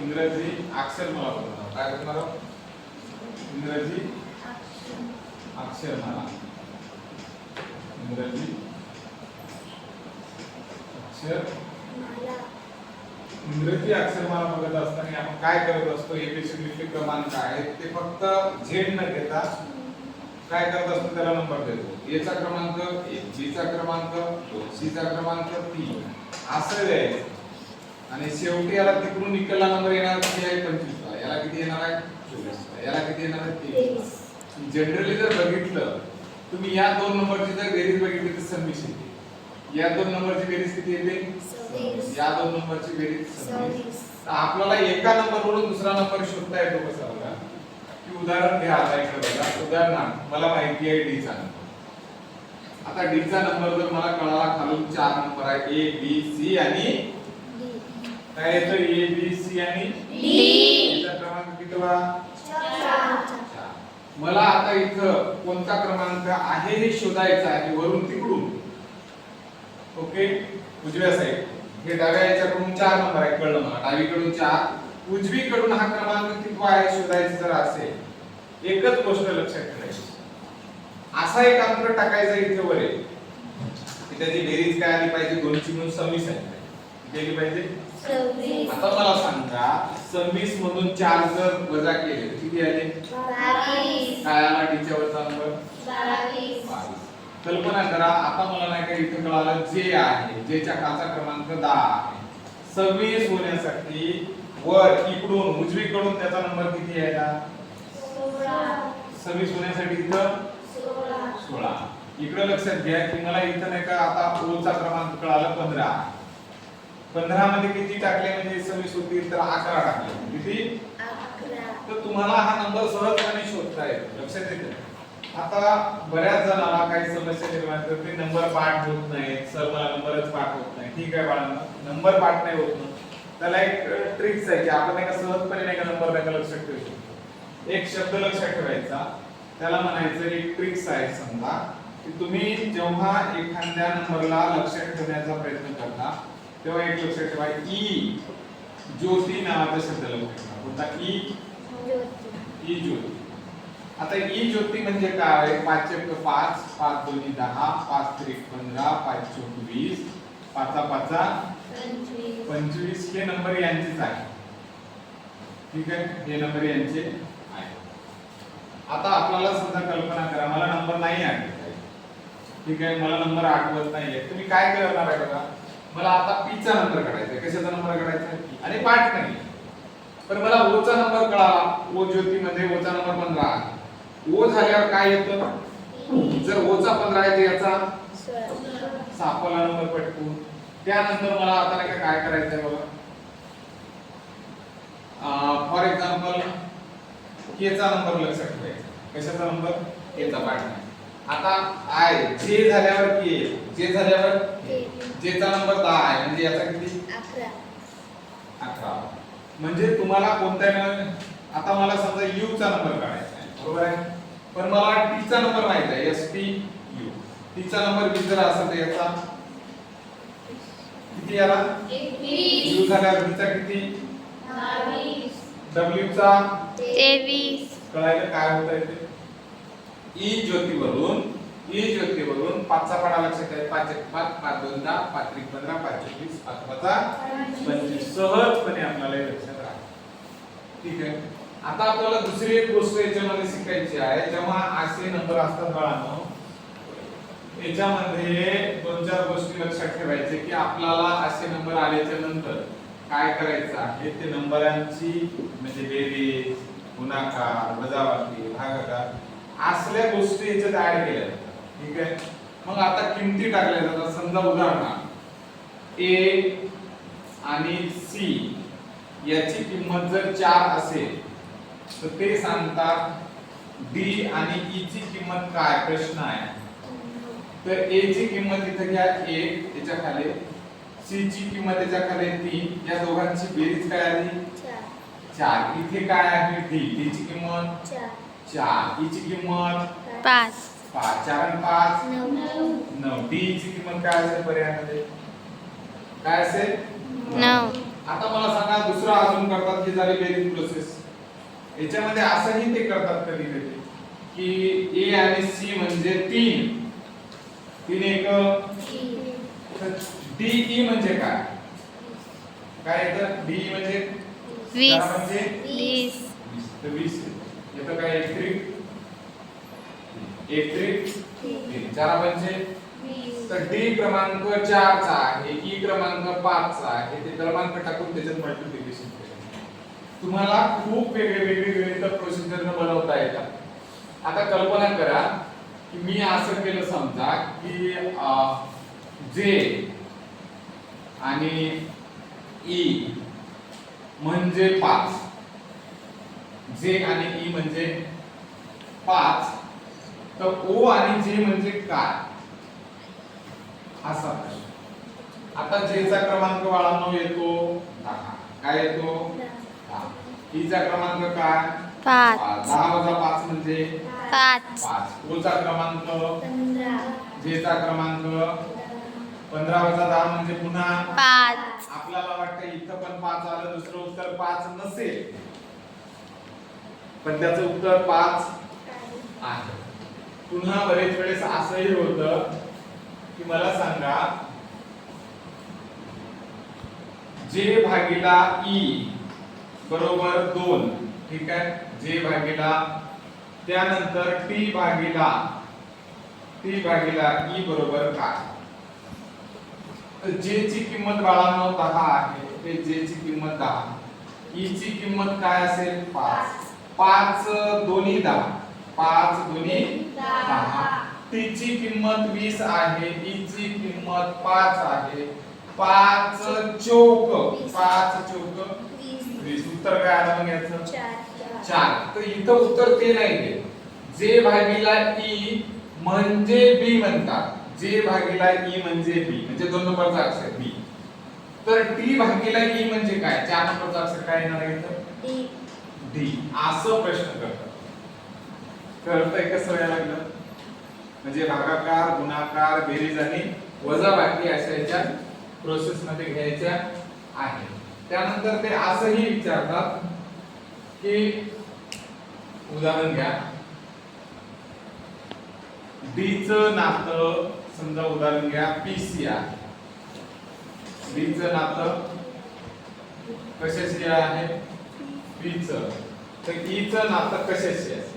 इंग्रजी अक्षरमाला बनवणार. काय करणार आहोत? इंग्रजी अक्षरमाला. इंग्रजी इंग्रजी अक्षरमाला बघत असताना आपण काय करत असतो? एबीसीडीचे क्रमांक आहेत ते फक्त झेड न घेता काय करत असतो? त्याला नंबर देतो. ए चा क्रमांक 1, बी चा क्रमांक 2, सी चा क्रमांक 3 असं द्यायचं. आणि शेवटी याला तिकडून निकलला नंबर येणार किती आहे? 25 ला. याला किती येणार आहे? 24 ला. याला किती येणार आहे? 23. जनरली जर बघितलं तुम्ही या दोन नंबरची जर बेरीज बघितली तर 26 येते. या दोन नंबरची बेरीज किती येते? 26. या दोन नंबरची बेरीज 26. तर आपल्याला एका नंबरवरून दुसरा नंबर शोधता येतो कसा बघा? की उदाहरण घ्या. आता इकडे बघा. उदाहरणार्थ मला माहिती आहे डी चा नंबर. आता डी चा नंबर जर मला कळाला खालून 4 नंबर आहे ए बी सी आणि काय येतं? ए बी सी आणि डी. चा क्रमांक किती बा? 4. मला आता इथं कोणता क्रमांक आहे हे शोधायचं आहे वरून तिकडून. ओके, उजव्या साईड हे डाव्या याच्याकडून 4 नंबर आहे कळलं मला. डावीकडून 4, उजवीकडून हा क्रमांक किती आहे शोधायचं जर असेल एकच गोष्ट लक्षात ठेवायची. असा एक अंक टाकायचा इथे वर आहे की त्याची बेरीज काय आली पाहिजे? 2 ची मिळून 26 आहे. केली पाहिजे 26. आता मला सांगा 26 मधून 4 जर वजा केले तर किती आले? 22. काय आला टीच्या वरचा नंबर? 22. कल्पना करा. आता मला नाही का इथे कळालं जे आहे, जे च्या खालचा क्रमांक 10 आहे. 26 होण्यासाठी वर इकडून उजवीकडून त्याचा नंबर किती यायला? 16. 26 होण्यासाठी इथं 16. इकडे लक्षात घ्या की मला इथं नाही का आता ओ चा क्रमांक कळाला 15. 15 मध्ये किती टाकले म्हणजे 26 होतील? तर 11 टाकले. किती? 11. तर तुम्हाला हा नंबर सहजपणे शोधता येतो. लक्षात येतं. आता बऱ्याच जणांना काही समस्या निर्माण करते. नंबर पाठ होत नाही. सर मला नंबरच पाठ होत नाही. ठीक आहे बाळांनो, नंबर पाठ नाही होत ना, त्याला एक ट्रिक्स आहे की आपण नाही का सहजपणे नाही का नंबर नाही का लक्षात ठेवू शकतो. एक शब्द लक्षात ठेवायचा, त्याला म्हणायचं एक ट्रिक्स आहे. समजा की तुम्ही जेव्हा एखाद्या नंबरला लक्षात ठेवण्याचा प्रयत्न करता तेव्हा एक लक्षात ठेवा, ई ज्योती नावाचा शब्द लक्षात ठेवा. कोणता? ई ज्योती. आता ई ज्योती म्हणजे काय? 5 × 5, 5 × 2 = 10, 5 × 3 = 15, 5 × 4 = 20, 5 × 5 = 25. हे नंबर यांचेच आहे. ठीक आहे, हे नंबर यांचे आहे. आता आपल्याला समजा कल्पना करा मला नंबर नाही आठवत आहे. ठीक आहे, मला नंबर आठवत नाहीये. तुम्ही काय करणार आहे बघा? मला आता पी चा नंबर काढायचा आहे. कशाचा नंबर काढायचा आहे? आणि पाठ नाही. पण मला ओ चा नंबर कळाला. ओ ज्योती मध्ये ओ चा नंबर 15 आहे. ओ झाल्यावर काय येतं? जर ओ चा 15 आहे तर याचा 16. सापला नंबर पटकून. त्यानंतर मला आता नाही का काय करायचं आहे बघा? फॉर एक्झाम्पल के चा नंबर लक्षात ठेवायचा. कशाचा नंबर? के चा पाठ नाही. आता आय जे झाल्यावर के, जे झाल्यावर जे चा नंबर 10 आहे म्हणजे याचा किती? 11. म्हणजे तुम्हाला कोणत्या आता मला समजा यू चा नंबर काढायचा आहे. बरोबर आहे. पण मला टी चा नंबर माहित आहे. S T U. टी चा नंबर 20 जर असेल तर याचा किती आला? 21. यू झाल्यावर बी चा किती? 22. डब्ल्यू चा 23. कळायला काय होत आहे ते? ई ज्योतीवरून 5 चा पाढा लक्षात आहे. 5 × 5 = 5 × 2 = 10, 5 × 3 = 15, 5 × 20 = 5 × 5 = 25. सहजपणे आपल्याला हे लक्षात राहतं. ठीक आहे. आता आपल्याला दुसरी एक गोष्ट याच्यामध्ये शिकायची आहे. जेव्हा असे नंबर असतात बाळांनो, याच्यामध्ये 2-4 गोष्टी लक्षात ठेवायचे की आपल्याला असे नंबर आल्याच्या नंतर काय करायचं आहे? ते नंबरांची म्हणजे बेरीज, गुणाकार, वजाबाकी, भागाकार असल्या गोष्टी याच्यात ऍड केल्या जातात. ठीक आहे. मग आता किमती टाकल्या जातात. समजा उदाहरणार्थ ए आणि सी याची किंमत जर 4 असेल तर ते सांगतात डी आणि ई ची किंमत काय? प्रश्न आहे. तर ए ची किंमत इथे घ्या 1, त्याच्या खाली सी ची किंमत त्याच्या खाली 3, या दोघांची बेरीज काय आली? 4. इथे काय आहे? डी. डी ची किंमत 4, ई ची किंमत 5. 5. 4 आणि 5 9. डी ची किंमत काय असेल पर्यायामध्ये? काय असेल? 9. आता मला सांगा दुसरा अजून करतात की झाली बेरीज प्रोसेस. याच्यामध्ये असंही ते करतात कधी कधी की ए आणि सी म्हणजे 3 3 एक डी म्हणजे काय काय येतं डी म्हणजे 20 म्हणजे 20 तर 20 येतं काय एक त्रिक चार म्हणजे तर डी क्रमांक 4 चा आहे ई क्रमांक 5 चा आहे ते क्रमांक टाकून त्याच्यात मल्टिप्लिकेशन केलं. तुम्हाला खूप वेगळे गणित प्रोसिजर न बनवता येतात. आता कल्पना करा की मी असं केलं समजा की जे आणि ई म्हणजे 5 जे आणि ई म्हणजे 5 तर ओ आणि जे म्हणजे काय असा प्रश्न. आता जेचा क्रमांक बाळांनो येतो 10 काय येतो 10 ईचा क्रमांक काय 5 10 वजा 5 म्हणजे 5 5 ओचा क्रमांक 15 जेचा क्रमांक 15 वजा 10 म्हणजे पुन्हा 5 आपल्याला वाटतं इथं पण 5 आलं दुसरं उत्तर 5 नसेल पण त्याचं उत्तर 5 आहे. पुन्हा बरेच वेळेस असंही होतं की मला सांगा जे भागीला ई बरोबर 2 ठीक आहे जे भागीला त्यानंतर टी भागीला ई बरोबर काय तर जे ची किंमत बाळांनो 10 आहे ते जे ची किंमत 10 ई ची किंमत काय असेल 5 5 दोन्ही 10 5 दोन्ही 10 टी ची किंमत 20 आहे ई ची किंमत 5 आहे 5 चौक 20 उत्तर काय आलं मग याचं 4. तर इथं उत्तर ते नाहीये जे भागीला ई म्हणजे बी म्हणतात जे भागीला ई म्हणजे बी म्हणजे 2 नंबरचा अक्षर बी. तर टी भागीला ई म्हणजे काय 4 नंबरचा अक्षर काय येणार आहे इथं डी. असं प्रश्न करतात. कळतंय कसं व्हायला लागलं म्हणजे भागाकार गुणाकार बेरीज आणि वजाबाकी अशा याच्या प्रोसेस मध्ये घ्यायच्या आहे. त्यानंतर ते असंही विचारतात की उदाहरण घ्या डी चं नातं समजा उदाहरण घ्या पीसी आहे डी चं नातं कशाशी आहे पी चं तर ई चं नातं कशाशी आहे.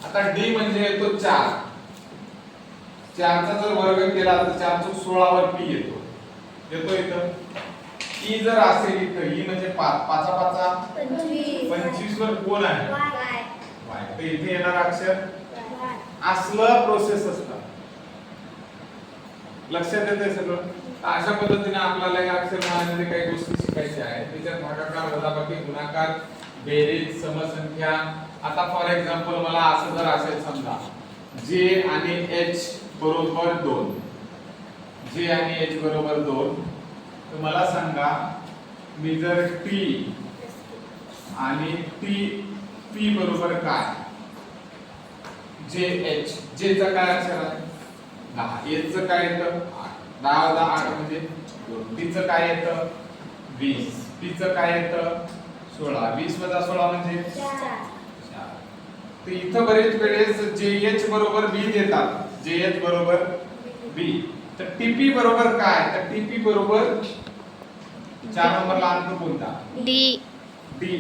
आता डी म्हणजे येतो 4 4 चा जर वर्ग केला तर 4 चौक 16 वर पी येतो इथं. ई जर असेल इथं ई म्हणजे 5 5 25 वर कोण आहे वाय तर इथे येणार अक्षर असलं प्रोसेस असतं. लक्षात येतंय सगळं. अशा पद्धतीने आपल्याला या अक्षरमाळेमध्ये काही गोष्टी शिकायच्या आहेत. त्याच्यात भागाकार वजाबाकी गुणाकार बेरीज समसंख्या. आता फॉर एक्झाम्पल मला असं जर असेल समजा जे आणि एच बरोबर 2 जे आणि एच बरोबर 2 तर मला सांगा मी जर टी आणि टी पी बरोबर काय जे एच जे चा काय अक्षर आहे 10 एच चं काय येतं 8 10 वजा 8 म्हणजे 2 टी चं काय येतं 20 पी चं काय येतं 16 20 वजा 16 म्हणजे 4. तर इथं बरेच वेळेस जेएच बरोबर बी देतात जेएच बरोबर बी. तर टीपी बरोबर काय तर टीपी बरोबर 4 नंबरला अंक कोणता डी डी.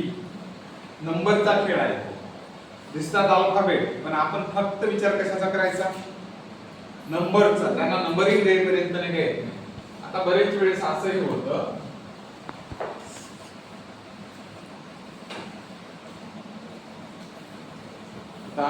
नंबरचा खेळ आहे दिसतात अल्फाबेट पण आपण फक्त विचार कशाचा करायचा नंबरचा. त्यांना नंबरिंग देईपर्यंत नाही घ्यायचं नाही. आता बरेच वेळेस असंही होतं आता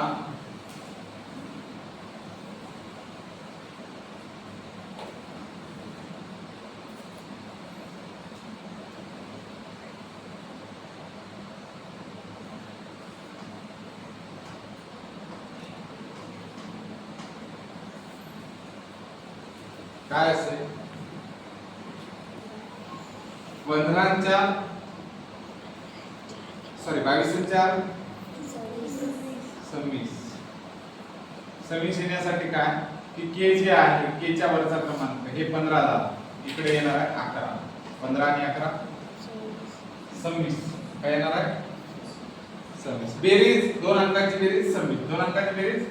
काय असेल वंधनांच्या 22 4 26 येण्यासाठी काय की के जे आहे के च्या वरचा क्रमांक हे 15 झाला इकडे येणार आहे 11 15 आणि 11 26. काय येणार आहे 26. बेरीज 2 अंकाची बेरीज 26. 2 अंकाची बेरीज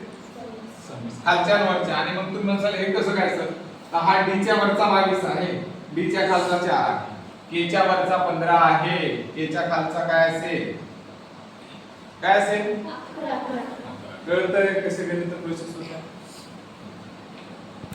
26. खालच्या आणि वरच्या. आणि मग तुम्ही म्हणाल हे कसं काय सर? तर हा डी च्या वरचा 22 आहे, डी च्या खालचा 4 आहे, के च्या वरचा 15 आहे, के च्या खालचा काय असेल? काय असेल? कळतंय कसे गणित प्रोसेस होतात?